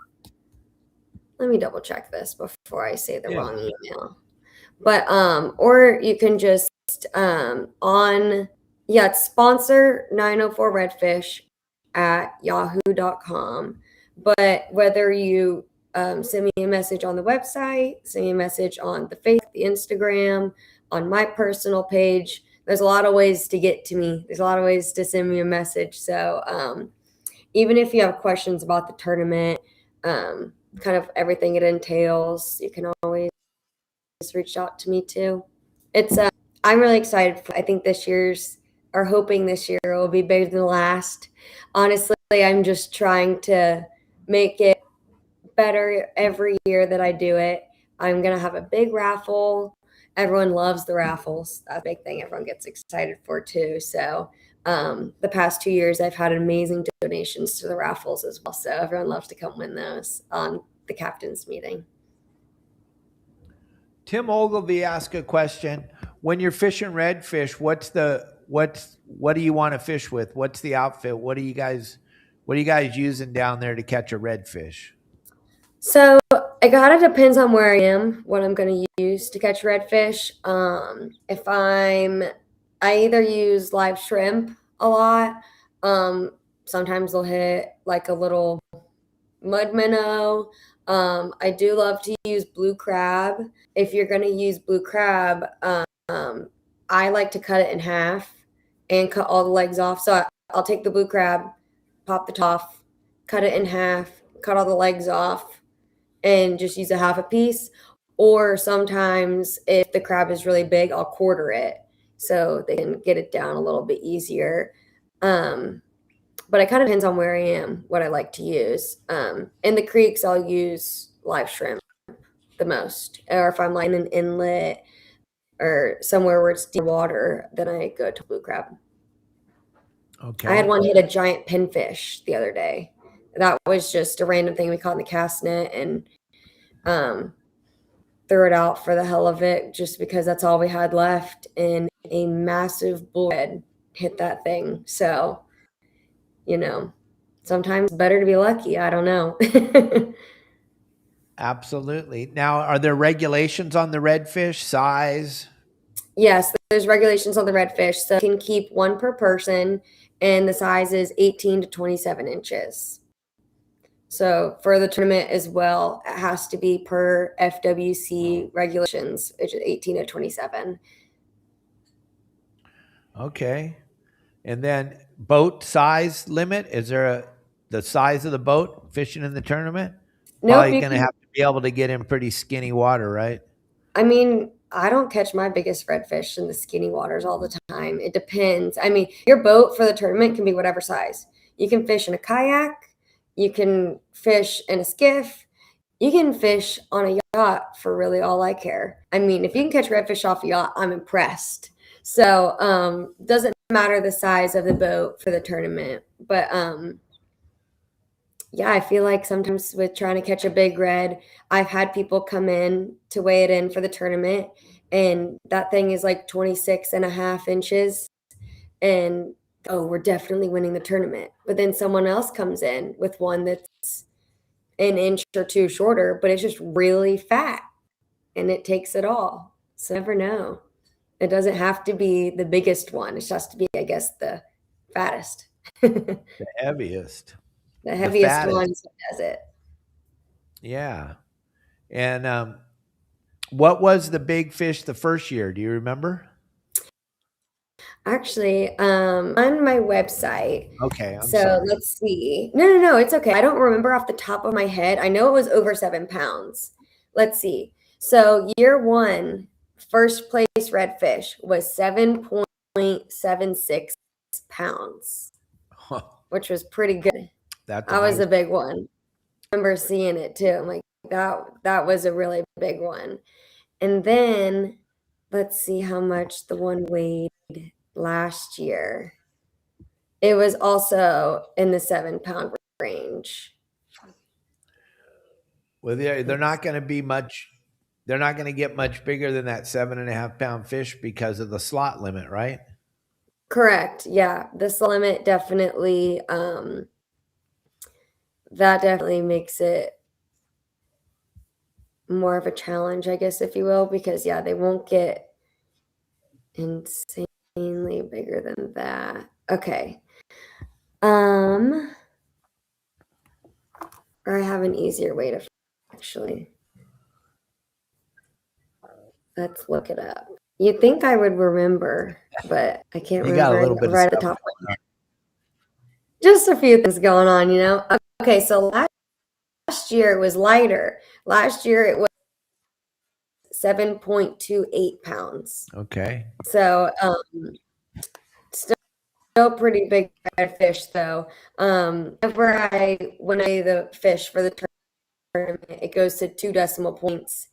Let me double check this before I say the wrong email. But, or you can just, it's sponsor 904redfish at yahoo.com. But whether you send me a message on the website, send me a message on the Facebook, the Instagram, on my personal page, there's a lot of ways to get to me. There's a lot of ways to send me a message. So even if you have questions about the tournament, kind of everything it entails, you can always reach out to me too. It's I'm really excited. I think hoping this year will be bigger than the last. Honestly, I'm just trying to make it better every year that I do it. I'm going to have a big raffle. Everyone loves the raffles. That's a big thing everyone gets excited for too. So the past 2 years, I've had amazing donations to the raffles as well. So everyone loves to come win those on the captain's meeting. Tim Ogilvy asked a question. When you're fishing redfish, what do you want to fish with? What's the outfit? What are you guys using down there to catch a redfish? So it kind of depends on where I am, what I'm going to use to catch redfish. I either use live shrimp a lot. Sometimes they'll hit like a little mud minnow. I do love to use blue crab. If you're going to use blue crab, I like to cut it in half and cut all the legs off. So I'll take the blue crab, pop the top off, cut it in half, cut all the legs off, and just use a half a piece. Or sometimes if the crab is really big, I'll quarter it so they can get it down a little bit easier. But it kind of depends on where I am, what I like to use. In the creeks, I'll use live shrimp the most. Or if I'm like in an inlet or somewhere where it's deep water, then I go to blue crab. Okay. I had one hit a giant pinfish the other day. That was just a random thing we caught in the cast net, and threw it out for the hell of it just because that's all we had left. And a massive bullhead hit that thing. So, you know, sometimes it's better to be lucky. I don't know. Absolutely. Now, are there regulations on the redfish size? Yes, there's regulations on the redfish. So you can keep one per person, and the size is 18 to 27 inches. So for the tournament as well, it has to be per FWC regulations, which is 18 to 27. Okay. And then boat size limit? Is there the size of the boat fishing in the tournament? Nope, Probably going to have to be able to get in pretty skinny water, right? I mean, I don't catch my biggest redfish in the skinny waters all the time. It depends. I mean, your boat for the tournament can be whatever size. You can fish in a kayak, you can fish in a skiff, you can fish on a yacht for really all I care. I mean, if you can catch redfish off a yacht, I'm impressed. So, doesn't matter the size of the boat for the tournament. But yeah, I feel like sometimes with trying to catch a big red, I've had people come in to weigh it in for the tournament, and that thing is like 26.5 inches. And oh, we're definitely winning the tournament. But then someone else comes in with one that's an inch or two shorter, but it's just really fat and it takes it all. So never know. It doesn't have to be the biggest one. It just has to be, I guess, the fattest. The heaviest. The heaviest fattest. one does it. Yeah. And what was the big fish the first year? Do you remember? Actually, on my website. Okay. I'm So sorry. let's see. No, it's okay. I don't remember off the top of my head. I know it was over 7 pounds. Let's see. So year one, first place redfish was 7.76 pounds, which was pretty good. That was a big one. I remember seeing it too. I'm like, that was a really big one. And then let's see how much the one weighed last year. It was also in the 7 pound range. Well, they're not going to be much. They're not going to get much bigger than that 7.5 pound fish because of the slot limit, right? Correct. Yeah. This limit definitely, that definitely makes it more of a challenge, I guess, if you will, because yeah, they won't get insanely bigger than that. Okay. Or I have an easier way to actually. Let's look it up. You'd think I would remember, but I can't You got a remember little bit right of at the stuff top. Just a few things going on, you know? Okay, so last year it was lighter. Last year it was 7.28 pounds. Okay. So still pretty big fish though. Whenever when I the fish for the tournament, it goes to 2 decimal points.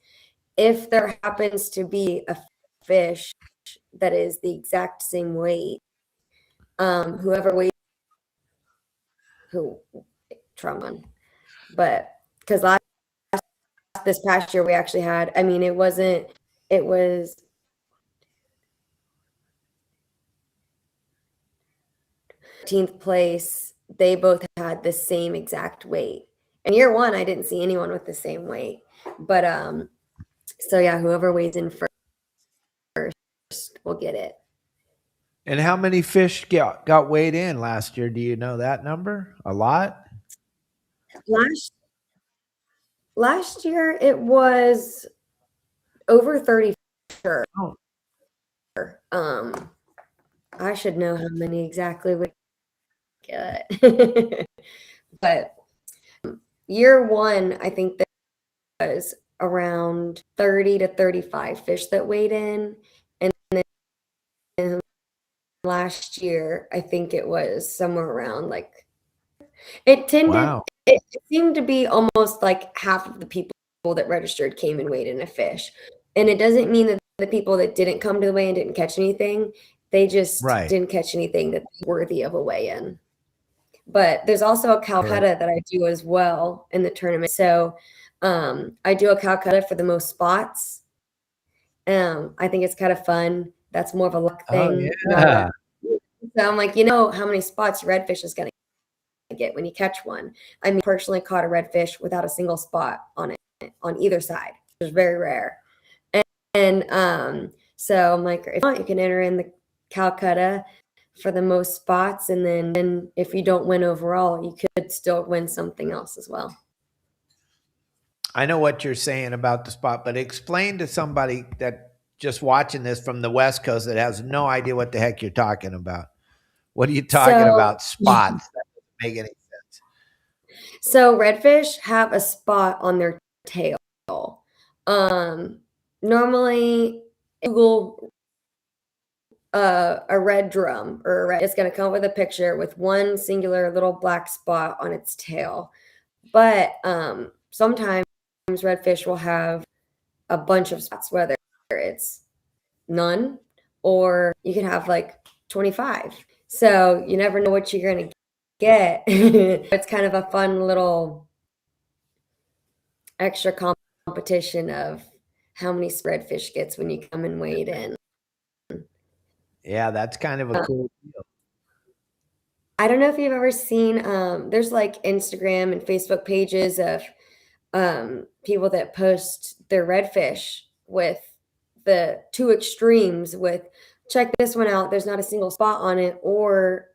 If there happens to be a fish that is the exact same weight, whoever weighs Truman. But because this past year we actually had, I mean, it was 13th place. They both had the same exact weight. And year one, I didn't see anyone with the same weight. But so yeah, whoever weighs in first will get it. And how many fish got weighed in last year? Do you know that number? A lot? Last year it was over 30 sure. Oh. I should know how many exactly we get. But year one, I think there was around 30 to 35 fish that weighed in. And then last year, I think it was somewhere around like, it seemed to be almost like half of the people that registered came and weighed in a fish. And it doesn't mean that the people that didn't come to the weigh-in didn't catch anything. They just Right. didn't catch anything that's worthy of a weigh-in. But there's also a Calcutta that I do as well in the tournament. So I do a Calcutta for the most spots. I think it's kind of fun. That's more of a luck thing. Yeah. So I'm like, you know how many spots your redfish is going to get when you catch one. I mean, personally caught a redfish without a single spot on it on either side. It's very rare. And so I'm like, if you want, you can enter in the Calcutta for the most spots, and then if you don't win overall, you could still win something else as well. I know what you're saying about the spot, but explain to somebody that just watching this from the West Coast that has no idea what the heck you're talking about. What are you talking about? Spots? That doesn't make any sense. So redfish have a spot on their tail. Normally, Google a red drum or a red, it's going to come up with a picture with one singular little black spot on its tail. But sometimes redfish will have a bunch of spots, whether it's none or you can have like 25. So you never know what you're going to get. It's kind of a fun little extra competition of how many redfish gets when you come and wade in. Yeah, that's kind of a cool deal. I don't know if you've ever seen, there's like Instagram and Facebook pages of people that post their redfish with the two extremes with, check this one out, there's not a single spot on it, or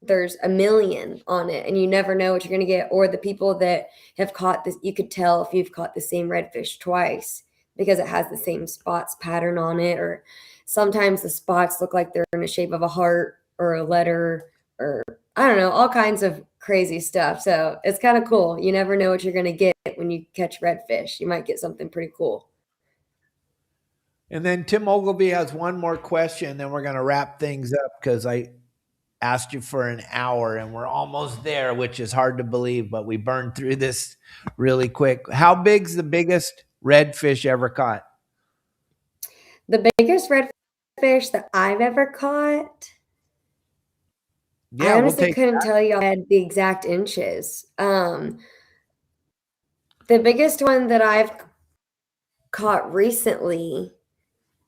there's a million on it and you never know what you're going to get. Or the people that have caught this, you could tell if you've caught the same redfish twice because it has the same spots pattern on it, or sometimes the spots look like they're in the shape of a heart or a letter, or I don't know, all kinds of crazy stuff. So it's kind of cool. You never know what you're going to get when you catch redfish. You might get something pretty cool. And then Tim Ogilvy has one more question, then we're going to wrap things up because I asked you for an hour and we're almost there, which is hard to believe, but we burned through this really quick. How big's the biggest redfish ever caught? The biggest redfish that I've ever caught, Yeah, I honestly couldn't tell you I had the exact inches. The biggest one that I've caught recently,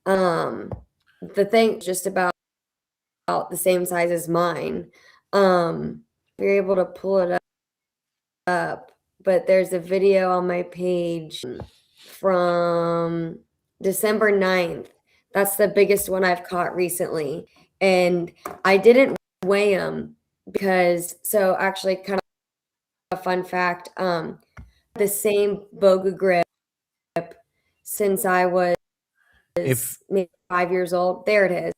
the thing just about the same size as mine. You're able to pull it up, but there's a video on my page from December 9th. That's the biggest one I've caught recently. And I didn't weigh them because, so actually kind of a fun fact, the same Boga grip since I was maybe 5 years old. There it is.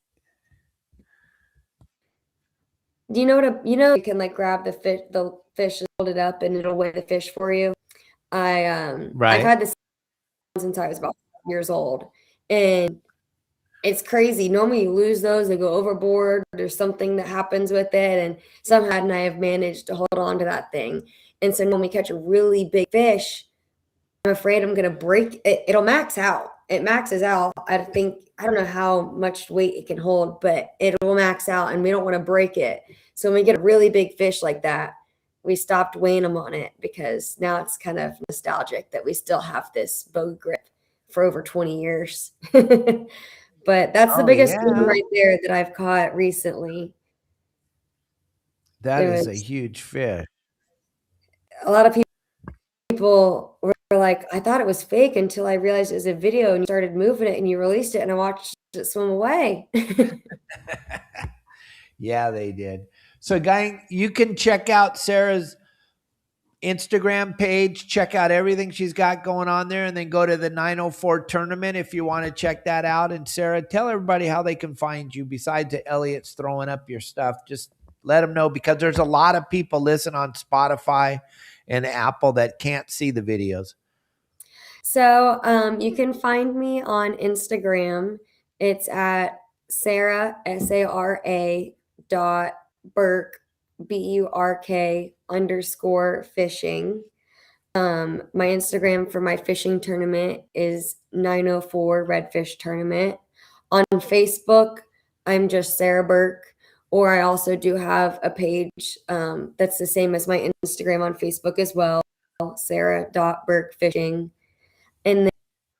Do you know what you can like grab the fish and hold it up and it'll weigh the fish for you. I've had this since I was about 5 years old, and it's crazy. Normally you lose those, they go overboard, there's something that happens with it, and somehow I have managed to hold on to that thing. And so when we catch a really big fish, I'm afraid I'm gonna break it. It'll max out. It maxes out. I don't know how much weight it can hold, but it will max out and we don't want to break it. So when we get a really big fish like that, we stopped weighing them on it because now it's kind of nostalgic that we still have this bow grip for over 20 years. But that's the biggest one right there that I've caught recently. That is a huge fish. A lot of people were like, I thought it was fake until I realized it was a video and you started moving it and you released it and I watched it swim away. Yeah, they did. So, gang, you can check out Sarah's Instagram page, check out everything she's got going on there, and then go to the 904 tournament if you want to check that out. And Sarah, tell everybody how they can find you besides Elliot's throwing up your stuff. Just let them know, because there's a lot of people listen on Spotify and Apple that can't see the videos. So you can find me on Instagram. It's at Sara, SARA .Burk, BURK _fishing. My Instagram for my fishing tournament is 904 Redfish Tournament. On Facebook, I'm just Sara Burk. Or I also do have a page that's the same as my Instagram on Facebook as well, Sarah.BurkFishing. And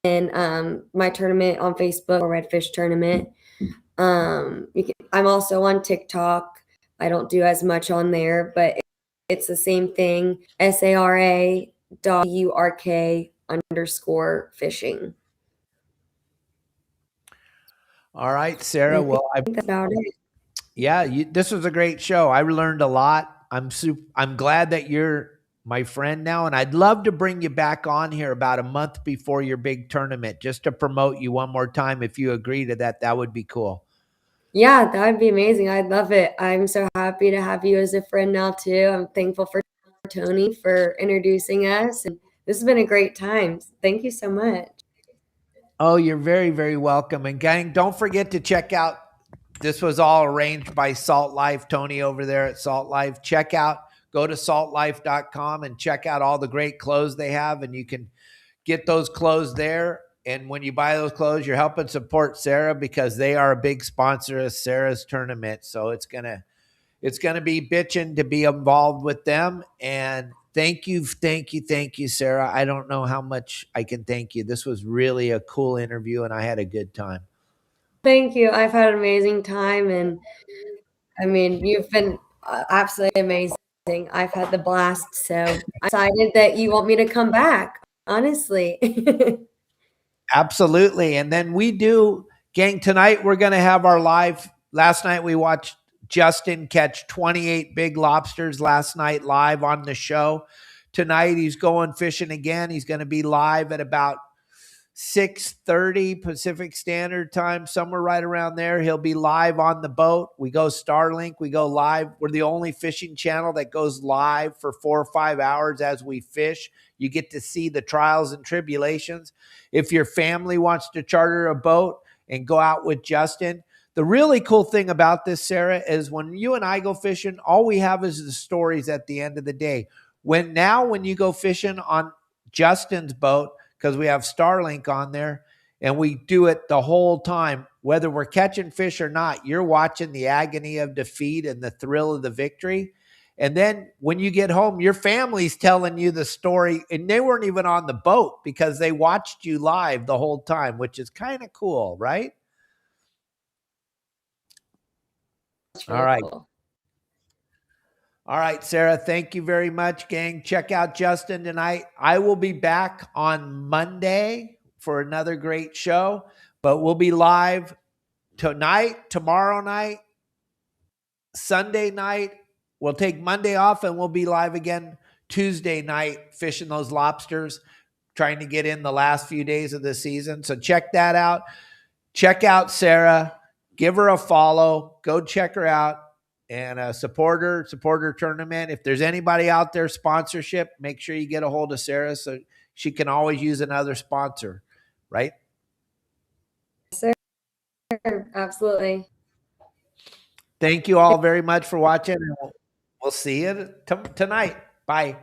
then my tournament on Facebook, a Redfish tournament. I'm also on TikTok. I don't do as much on there, but it's the same thing. SARA.URK_fishing. All right, Sara. Well, that's about it. Yeah, this was a great show. I learned a lot. I'm glad that you're my friend now, and I'd love to bring you back on here about a month before your big tournament, just to promote you one more time. If you agree to that, that would be cool. Yeah, that would be amazing. I'd love it. I'm so happy to have you as a friend now too. I'm thankful for Tony for introducing us, and this has been a great time. Thank you so much. Oh, you're very, very welcome. And gang, don't forget to check out. This was all arranged by Salt Life, Tony over there at Salt Life. Go to saltlife.com and check out all the great clothes they have, and you can get those clothes there. And when you buy those clothes, you're helping support Sara because they are a big sponsor of Sara's tournament. So it's gonna be bitching to be involved with them. And thank you, Sara. I don't know how much I can thank you. This was really a cool interview, and I had a good time. Thank you. I've had an amazing time, and I mean, you've been absolutely amazing. I've had the blast, so I'm excited that you want me to come back, honestly. Absolutely. And then gang, tonight we're going to have our live. Last night we watched Justin catch 28 big lobsters last night live on the show. Tonight he's going fishing again. He's going to be live at about 6:30 Pacific Standard Time, somewhere right around there. He'll be live on the boat. We go Starlink. We go live. We're the only fishing channel that goes live for 4 or 5 hours as we fish. You get to see the trials and tribulations. If your family wants to charter a boat and go out with Justin, the really cool thing about this, Sara, is when you and I go fishing, all we have is the stories at the end of the day. When you go fishing on Justin's boat, because we have Starlink on there, and we do it the whole time, whether we're catching fish or not, you're watching the agony of defeat and the thrill of the victory. And then when you get home, your family's telling you the story, and they weren't even on the boat because they watched you live the whole time, which is kind of cool, right? Really all right. Cool. All right, Sara, thank you very much, gang. Check out Justin tonight. I will be back on Monday for another great show, but we'll be live tonight, tomorrow night, Sunday night. We'll take Monday off, and we'll be live again Tuesday night fishing those lobsters, trying to get in the last few days of the season. So check that out. Check out Sara. Give her a follow. Go check her out. And support her tournament. If there's anybody out there sponsorship, make sure you get a hold of Sara so she can always use another sponsor, right? Sir, absolutely. Thank you all very much for watching, and we'll see you tonight. Bye.